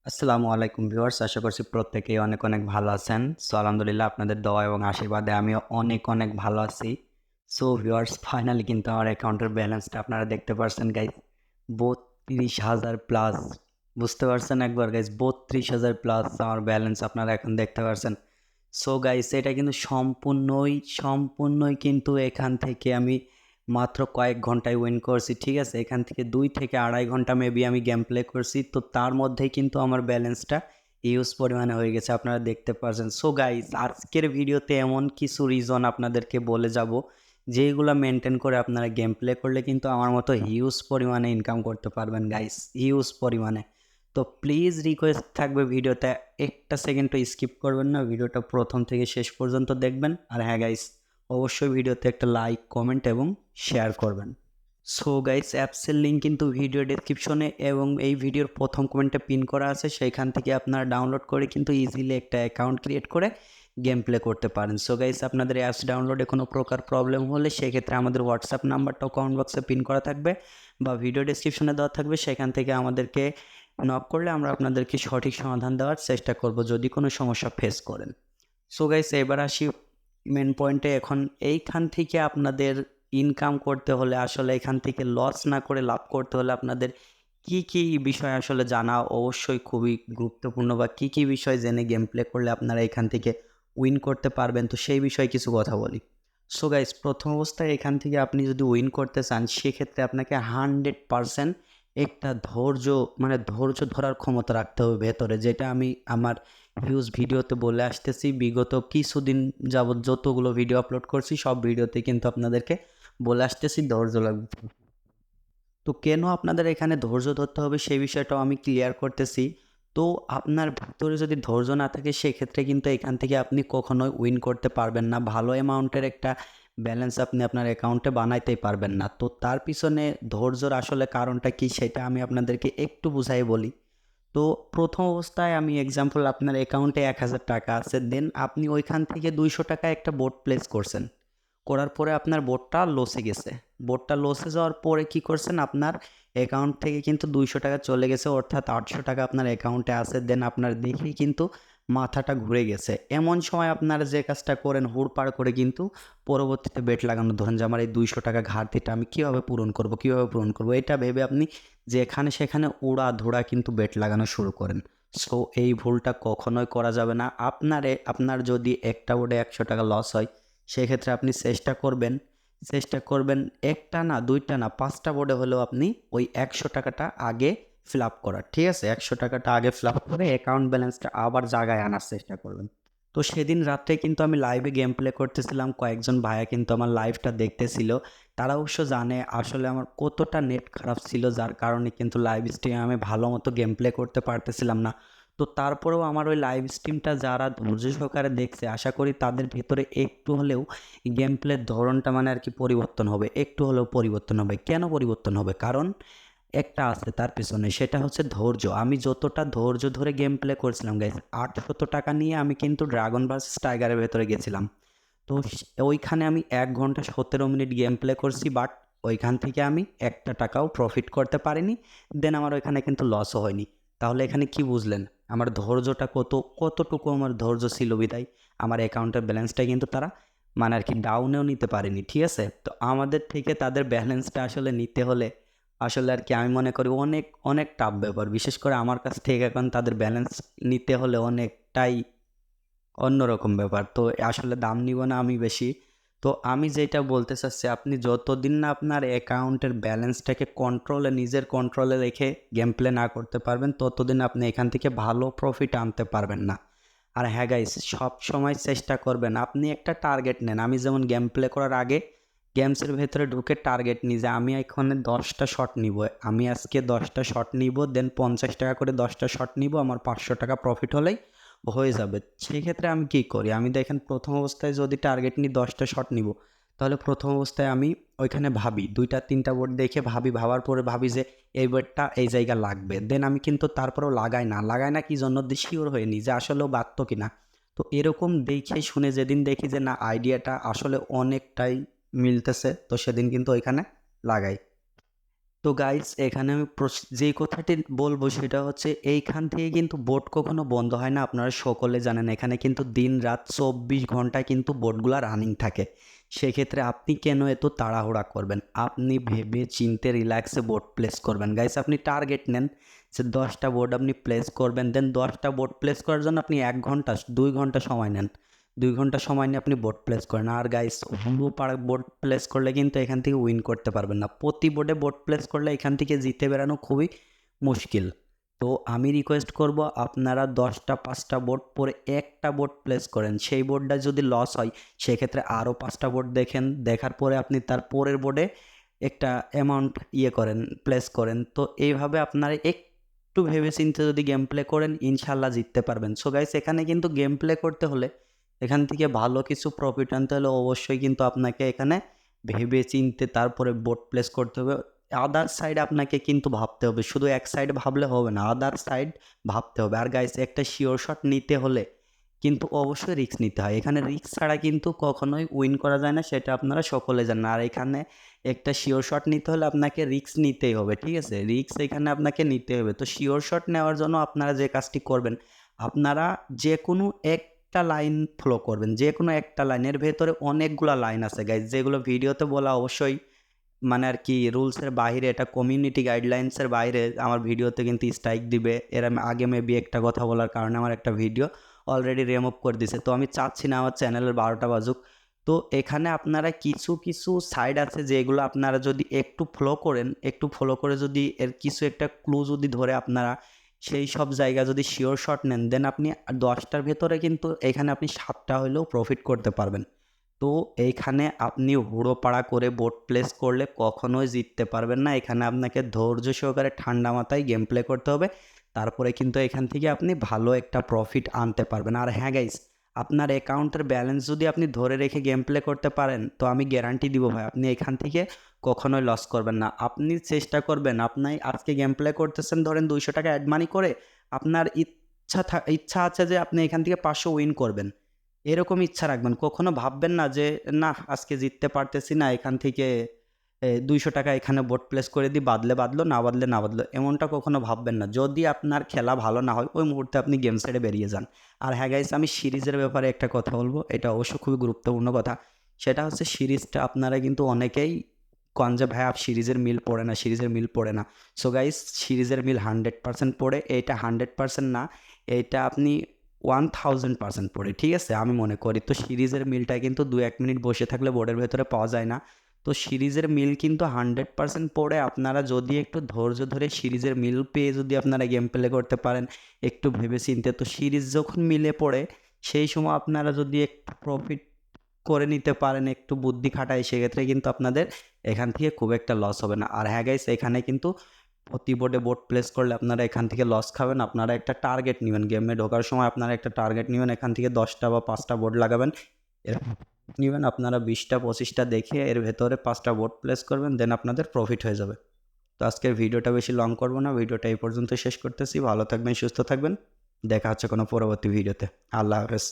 আসসালামু আলাইকুম ভিউয়ার্স, আশা করছি প্রত্যেকেই অনেক অনেক ভালো আছেন। সো আলহামদুলিল্লাহ আপনাদের দোয়া এবং আশীর্বাদে আমিও অনেক অনেক ভালো আছি। সো ভিউয়ার্স, ফাইনালি কিন্তু আমার অ্যাকাউন্টের ব্যালেন্সটা আপনারা দেখতে পারছেন গাইজ, ৩২,০০০ প্লাস। বুঝতে পারছেন একবার গাইজ, ৩২,০০০ প্লাস আমার ব্যালেন্স আপনারা এখন দেখতে পারছেন। সো গাইজ, এটা কিন্তু সম্পূর্ণই কিন্তু এখান থেকে আমি মাত্র কয়েক ঘন্টায় উইন করছি, ঠিক আছে। এখান থেকে 2 থেকে 2.5 ঘন্টা মেবি আমি গেম প্লে করছি, তো তার মধ্যেই কিন্তু আমার ব্যালেন্সটা ইউজ পরিমাণে হয়ে গেছে, আপনারা দেখতে পাচ্ছেন। সো গাইস, আজকের ভিডিওতে এমন কিছু রিজন আপনাদেরকে বলে যাব যেগুলো মেনটেন করে আপনারা গেম প্লে করলে কিন্তু আমার মতো হিউজ পরিমাণে ইনকাম করতে পারবেন গাইস, হিউজ পরিমাণে। তো প্লিজ রিকোয়েস্ট থাকবে, ভিডিওটা একটা সেকেন্ডও স্কিপ করবেন না, ভিডিওটা প্রথম থেকে শেষ পর্যন্ত দেখবেন। আর হ্যাঁ গাইস, অবশ্যই ভিডিওতে একটা লাইক, কমেন্ট এবং শেয়ার করবেন। সো গাইস, অ্যাপসের লিঙ্ক কিন্তু ভিডিও ডেসক্রিপশনে এবং এই ভিডিওর প্রথম কমেন্টে পিন করা আছে, সেইখান থেকে আপনারা ডাউনলোড করে কিন্তু ইজিলি একটা অ্যাকাউন্ট ক্রিয়েট করে গেম প্লে করতে পারেন। সো গাইস, আপনাদের অ্যাপস ডাউনলোডে কোনো প্রকার প্রবলেম হলে সেক্ষেত্রে আমাদের হোয়াটসঅ্যাপ নাম্বারটাও কমেন্ট বক্সে পিন করা থাকবে বা ভিডিও ডেসক্রিপশনে দেওয়া থাকবে, সেখান থেকে আমাদেরকে নক করলে আমরা আপনাদেরকে সঠিক সমাধান দেওয়ার চেষ্টা করব যদি কোনো সমস্যা ফেস করেন। সো গাইস, এবার আসি মেন পয়েন্টে। এখন এইখান থেকে আপনাদের ইনকাম করতে হলে, আসলে এখান থেকে লস না করে লাভ করতে হলে আপনাদের কি কি বিষয় আসলে জানা অবশ্যই খুবই গুরুত্বপূর্ণ, বা কি কি বিষয় জেনে গেম প্লে করলে আপনারা এখান থেকে উইন করতে পারবেন, তো সেই বিষয়ে কিছু কথা বলি। সো গাইস, প্রথম অবস্থায় এখান থেকে আপনি যদি উইন করতে চান সেক্ষেত্রে আপনাকে 100% একটা ধৈর্য ধরার ক্ষমতা রাখতে হবে ভেতরে, যেটা আমি আমার হিউজ ভিডিওতে বলে আসতেছি। বিগত কিছুদিন যাবৎ যতগুলো ভিডিও আপলোড করছি সব ভিডিওতে কিন্তু আপনাদেরকে বলে আসতেছি ধৈর্য লাগবে। তো কেন আপনাদের এখানে ধৈর্য ধরতে হবে সেই বিষয়টাও আমি ক্লিয়ার করতেছি। তো আপনার ভিতরে যদি ধৈর্য না থাকে সেক্ষেত্রে কিন্তু এখান থেকে আপনি কখনোই উইন করতে পারবেন না, ভালো অ্যামাউন্টের একটা ব্যালেন্স আপনি আপনার অ্যাকাউন্টে বানাইতেই পারবেন না। তো তার পিছনে ধৈর্যর আসলে কারণটা কি সেটা আমি আপনাদেরকে একটু বুঝাই বলি। তো প্রথম অবস্থায় আমি এক্সাম্পল, আপনার অ্যাকাউন্টে 1,000 টাকা আছে, দেন আপনি ওইখান থেকে 200 টাকা একটা বোট প্লেস করছেন, করার পরে আপনার বোটটা লসে গেছে। বোটটা লসে যাওয়ার পরে কি করছেন, আপনার অ্যাকাউন্ট থেকে কিন্তু 200 টাকা চলে গেছে, অর্থাৎ 800 টাকা আপনার অ্যাকাউন্টে আছে। দেন আপনার দেখেই কিন্তু মাথাটা ঘুরে গেছে। এমন সময় আপনারা যে কাজটা করেন, হুড়পাড় করে কিন্তু পরবর্তীতে বেট লাগানো ধরেন যে আমার এই 200 টাকা ঘাটতিটা আমি কীভাবে পূরণ করব, এটা ভেবে আপনি যেখানে সেখানে উড়াধুরা কিন্তু বেট লাগানো শুরু করেন। সো এই ভুলটা কখনোই করা যাবে না। আপনার যদি একটা বোর্ডে 100 টাকা লস হয় সেক্ষেত্রে আপনি চেষ্টা করবেন একটা না, দুইটা না, 5টা বোর্ডে হলেও আপনি ওই 100 টাকাটা আগে ফিল আপ করার, ঠিক আছে। 100 টাকাটা আগে ফিল আপ করে অ্যাকাউন্ট ব্যালেন্সটা আবার জায়গায় আনার চেষ্টা করবেন। তো সেদিন রাত্রে কিন্তু আমি লাইভে গেম প্লে করতেছিলাম, কয়েকজন ভাইয়া কিন্তু আমার লাইভটা দেখতেছিল। তারা অবশ্য জানে আসলে আমার কতটা নেট খারাপ ছিল, যার কারণে কিন্তু লাইভ স্ট্রিমে আমি ভালো মতো গেম প্লে করতে পারতেছিলাম না। তো তারপরেও আমার ওই লাইভ স্ট্রিমটা যারা ধৈর্য সহকারে দেখছে, আশা করি তাদের ভেতরে একটু হলেও গেম প্লের ধরনটা মানে আর কি পরিবর্তন হবে, একটু হলেও পরিবর্তন হবে। কেন পরিবর্তন হবে? কারণ একটা আছে তার পেছনে, সেটা হচ্ছে ধৈর্য। আমি যতটা ধৈর্য ধরে গেম প্লে করছিলাম গাইস, 800 টাকা নিয়ে আমি কিন্তু ড্রাগন ভার্সেস টাইগারের ভেতরে গেছিলাম। তো ওইখানে আমি 1 ঘন্টা 17 মিনিট গেম প্লে করছি, বাট ওইখান থেকে আমি একটা টাকাও প্রফিট করতে পারিনি। দেন আমার ওইখানে কিন্তু লসও হয়নি। তাহলে এখানে কি বুঝলেন আমার ধৈর্যটা কতটুকু আমার ধৈর্য ছিল, বিদায় আমার অ্যাকাউন্টের ব্যালেন্সটা কিন্তু তারা মানে আর কি ডাউনেও নিতে পারেনি, ঠিক আছে। তো আমাদের থেকে তাদের ব্যালেন্সটা আসলে নিতে হলে আসলে আর কি আমি মনে করি অনেক অনেক টাফ ব্যাপার। বিশেষ করে আমার কাছ থেকে এখন তাদের ব্যালেন্স নিতে হলে অনেকটাই অন্যরকম ব্যাপার। তো আসলে দাম নিব না আমি বেশি। তো আমি যেটা বলতে চাচ্ছি, আপনি যতদিন না আপনার অ্যাকাউন্টের ব্যালেন্সটাকে নিজের কন্ট্রোলে রেখে গেম প্লে না করতে পারবেন, ততদিন আপনি এখান থেকে ভালো প্রফিট আনতে পারবেন না। আর হ্যাঁ গাইস, সবসময় চেষ্টা করবেন আপনি একটা টার্গেট নেন। আমি যেমন গেম প্লে করার আগে গেমসের ভেতরে ঢুকে টার্গেট নিই যে আমি এখানে 10টা শট নিব, আমি আজকে 10টা শট নিব, দেন 50 টাকা করে 10টা শট নিব, আমার 500 টাকা প্রফিট হলেই হয়ে যাবে। সেক্ষেত্রে আমি কি করি, আমি দেখেন প্রথম অবস্থায় যদি টার্গেট নিই 10টা শট নিব, তাহলে প্রথম অবস্থায় আমি ওইখানে ভাবি 2টা 3টা বোর্ড দেখে ভাবার পরে ভাবি যে এই বোর্ডটা এই জায়গা লাগবে। দেন আমি কিন্তু তারপরেও লাগাই না কি জন্য, শিওর হয়ে নিই যে আসলেও বাড়তো কিনা। তো এরকম দেখে শুনে যেদিন দেখি যে না, আইডিয়াটা আসলে অনেকটাই মিলতেছে, তো সেদিন কিন্তু ওইখানে লাগাই। তো গাইস এখানে আমি যেই কথাটি বলবো সেটা হচ্ছে এইখান থেকে কিন্তু বোট কখনো বন্ধ হয় না, আপনারা সকলে জানেন এখানে কিন্তু দিন রাত 24 ঘন্টা কিন্তু বোটগুলা রানিং থাকে। সেক্ষেত্রে আপনি কেন এত তাড়াহুড়া করবেন? আপনি ভেবে চিন্তে রিল্যাক্সে বোট প্লেস করবেন গাইস। আপনি টার্গেট নেন যে 10টা বোট আপনি প্লেস করবেন, দেন 10টা বোট প্লেস করার জন্য আপনি 1 ঘন্টা 2 ঘন্টা সময় নেন। 2 ঘন্টা সময় নিয়ে আপনি বোট প্লেস করেন। আর গাইস হুড়ো পাড়া বোট প্লেস করলে কিন্তু এখান থেকে উইন করতে পারবেন না। প্রতি বোর্ডে বোট প্লেস করলে এখান থেকে জিতে বেরানো খুবই মুশকিল। তো আমি রিকোয়েস্ট করব আপনারা 10টা 5টা বোর্ড পরে একটা বোর্ড প্লেস করেন। সেই বোর্ডটা যদি লস হয় সেক্ষেত্রে আরও 5টা বোর্ড দেখেন, দেখার পরে আপনি তার পরের বোর্ডে একটা অ্যামাউন্ট করেন, প্লেস করেন। তো এইভাবে আপনারা একটু ভেবেচিন্তে যদি গেম প্লে করেন ইনশাল্লাহ জিততে পারবেন। সো গাইস এখানে কিন্তু গেম প্লে করতে হলে, এখান থেকে ভালো কিছু প্রফিট আনতে হলে অবশ্যই কিন্তু আপনাকে এখানে ভেবে চিনতে তারপরে বোট প্লেস করতে হবে। আদার সাইড আপনাকে কিন্তু ভাবতে হবে, শুধু এক সাইড ভাবলে হবে না, আদার সাইড ভাবতে হবে। আর গাইস একটা শিওর শট নিতে হলে কিন্তু অবশ্যই রিস্ক নিতে হয়। এখানে রিস্ক ছাড়া কিন্তু কখনোই উইন করা যায় না, সেটা আপনারা সকলে জানেন। আর এখানে একটা শিওর শট নিতে হলে আপনাকে রিস্ক নিতেই হবে, ঠিক আছে? রিস্ক এখানে আপনাকে নিতে হবে। তো শিওর শট নেওয়ার জন্য আপনারা যে কাজটি করবেন, আপনারা যে কোনো একটা লাইন ফলো করবেন, যে কোনো একটা লাইনের ভেতরে অনেকগুলা লাইন আছে গাইজ, যেগুলো ভিডিওতে বলা অবশ্যই মানে আর কি রুলসের বাইরে, এটা কমিউনিটি গাইডলাইন্সের বাইরে। আমার ভিডিওতে কিন্তু স্ট্রাইক দিবে। এর আমি আগে মেবি একটা কথা বলার কারণে আমার একটা ভিডিও অলরেডি রিমুভ করে দিছে। তো আমি চাচ্ছি না আমার চ্যানেলের 12টা বাজুক। তো এখানে আপনারা কিছু কিছু সাইড আছে যেগুলো আপনারা যদি একটু ফলো করেন, একটু ফলো করে যদি এর কিছু একটা ক্লু যদি ধরে আপনারা সেই সব জায়গা যদি শিওর শট নেন, দেন আপনি 10টার ভেতরে কিন্তু এখানে আপনি 7টা হলেও প্রফিট করতে পারবেন। তো এইখানে আপনি হুড়োপাড়া করে বোট প্লেস করলে কখনোই জিততে পারবেন না। এখানে আপনাকে ধৈর্য সহকারে ঠান্ডা মাথায় গেম প্লে করতে হবে। তারপরে কিন্তু এখান থেকে আপনি ভালো একটা প্রফিট আনতে পারবেন। আর হ্যাঁ গাইস, আপনার অ্যাকাউন্টের ব্যালেন্স যদি আপনি ধরে রেখে গেম প্লে করতে পারেন তো আমি গ্যারান্টি দিব ভাই আপনি এখান থেকে কখনোই লস করবেন না। আপনি চেষ্টা করবেন, আপনি আজকে গেম প্লে করতেছেন ধরেন 200 টাকা অ্যাড মানি করে, আপনার ইচ্ছা আছে যে আপনি এখান থেকে 500 উইন করবেন, এরকম ইচ্ছা রাখবেন। কখনো ভাববেন না যে না আজকে জিততে পারতেছি না, এখান থেকে 200 টাকা এখানে বোট প্লেস করে দিই, বাদলে বাদলো, না বাদলে না বাদলো, এমনটা কখনো ভাববেন না। যদি আপনার খেলা ভালো না হয় ওই মুহূর্তে আপনি গেম ছেড়ে বেরিয়ে যান। আর হ্যাঁ গাইস, আমি সিরিজের ব্যাপারে একটা কথা বলবো, এটা অবশ্য খুবই গুরুত্বপূর্ণ কথা। সেটা হচ্ছে সিরিজটা আপনারা কিন্তু অনেকেই কন যে ভাই সিরিজের মিল পড়ে না, সিরিজের মিল পড়ে না। সো গাইস সিরিজের মিল 100% পড়ে। এইটা 100% না, এইটা আপনি 1000% পড়ে, ঠিক আছে? আমি মনে করি তো সিরিজের মিলটা কিন্তু 2-1 মিনিট বসে থাকলে বোর্ডের ভেতরে পাওয়া যায় না। তো সিরিজের মিল কিন্তু 100% পড়ে। আপনারা যদি একটু ধৈর্য ধরে সিরিজের মিল পেয়ে যদি আপনারা গেম প্লে করতে পারেন একটু ভেবে চিন্তে, তো সিরিজ যখন মিলে পড়ে সেই সময় আপনারা যদি একটু প্রফিট করে নিতে পারেন একটু বুদ্ধি খাটায়, সেক্ষেত্রে কিন্তু আপনাদের এখান থেকে খুব একটা লস হবে না। আর হ্যাঁ গাইস, এখানে কিন্তু প্রতি বোর্ডে বোর্ড প্লেস করলে আপনারা এখান থেকে লস খাবেন। আপনারা একটা টার্গেট নেবেন, গেমে ঢোকার সময় আপনারা একটা টার্গেট নেবেন, এখান থেকে 10টা বা 5টা বোর্ড লাগাবেন। এর নেবেন আপনারা 20টা 25টা দেখে এর ভেতরে 5টা বোর্ড প্লেস করবেন, দেন আপনাদের প্রফিট হয়ে যাবে। তো আজকের ভিডিওটা বেশি লং করবো না, ভিডিওটা এই পর্যন্ত শেষ করতেছি। ভালো থাকবেন, সুস্থ থাকবেন, দেখা হচ্ছে কোনো পরবর্তী ভিডিওতে। আল্লাহ হাফেজ।